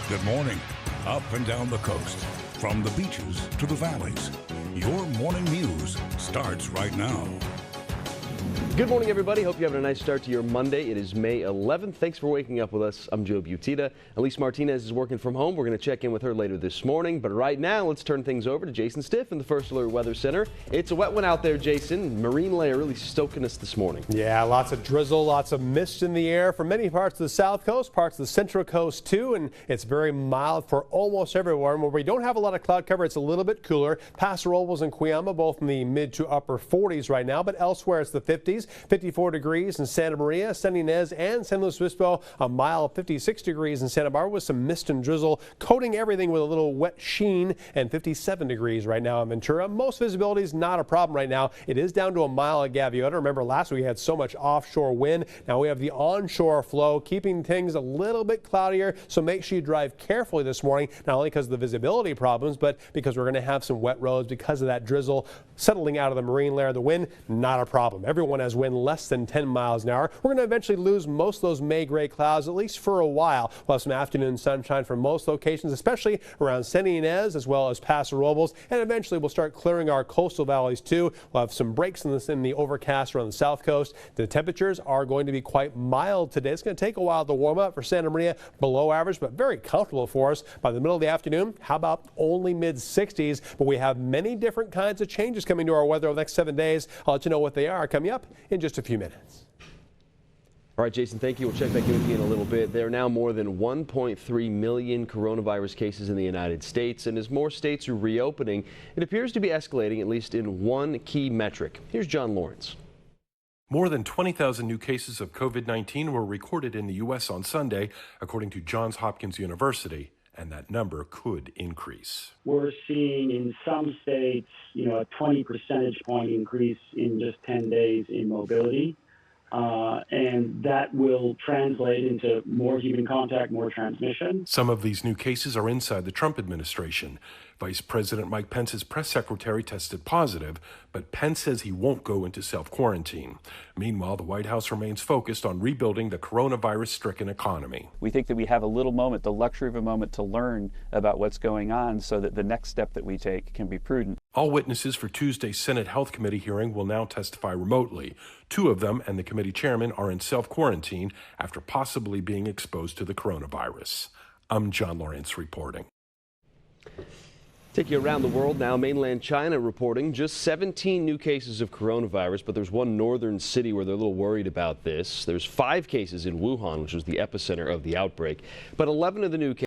Good morning. Up and down the coast, from the beaches to the valleys, your morning news starts right now. Good morning, everybody. Hope you're having a nice start to your Monday. It is May 11th. Thanks for waking up with us. I'm Joe Butita. Elise Martinez is working from home. We're going to check in with her later this morning. But right now, let's turn things over to Jason Stiff in the First Alert Weather Center. It's a wet one out there, Jason. Marine layer really stoking us this morning. Yeah, lots of drizzle, lots of mist in the air for many parts of the south coast, parts of the central coast too, and it's very mild for almost everywhere. And where we don't have a lot of cloud cover, it's a little bit cooler. Paso Robles and Cuyama both in the mid to upper 40s right now, but elsewhere it's the 50s. 54 degrees in Santa Maria, San Ynez, and San Luis Obispo. A mild 56 degrees in Santa Barbara with some mist and drizzle, coating everything with a little wet sheen, and 57 degrees right now in Ventura. Most visibility is not a problem right now. It is down to a mile at Gaviota. Remember, last week we had so much offshore wind. Now we have the onshore flow, keeping things a little bit cloudier, so make sure you drive carefully this morning, not only because of the visibility problems, but because we're going to have some wet roads because of that drizzle settling out of the marine layer. The wind, not a problem. Everyone has wind less than 10 miles an hour. We're going to eventually lose most of those May gray clouds, at least for a while. We'll have some afternoon sunshine for most locations, especially around San Ynez as well as Paso Robles, and eventually we'll start clearing our coastal valleys too. We'll have some breaks in the overcast around the south coast. The temperatures are going to be quite mild today. It's going to take a while to warm up for Santa Maria, below average, but very comfortable for us by the middle of the afternoon. How about only mid 60s? But we have many different kinds of changes coming to our weather over the next 7 days. I'll let you know what they are coming up in just a few minutes. All right, Jason, thank you. We'll check back in with you in a little bit. There are now more than 1.3 million coronavirus cases in the United States, and as more states are reopening, it appears to be escalating, at least in one key metric. Here's John Lawrence. More than 20,000 new cases of COVID-19 were recorded in the U.S. on Sunday, according to Johns Hopkins University, and that number could increase. We're seeing in some states, a 20 percentage point increase in just 10 days in mobility. And that will translate into more human contact, more transmission. Some of these new cases are inside the Trump administration. Vice President Mike Pence's press secretary tested positive, but Pence says he won't go into self-quarantine. Meanwhile, the White House remains focused on rebuilding the coronavirus-stricken economy. We think that we have a little moment, the luxury of a moment, to learn about what's going on so that the next step that we take can be prudent. All witnesses for Tuesday's Senate Health Committee hearing will now testify remotely. Two of them and the committee chairman are in self-quarantine after possibly being exposed to the coronavirus. I'm John Lawrence reporting. Take you around the world now. Mainland China reporting just 17 new cases of coronavirus, but there's one northern city where they're a little worried about this. There's 5 cases in Wuhan, which was the epicenter of the outbreak, but 11 of the new cases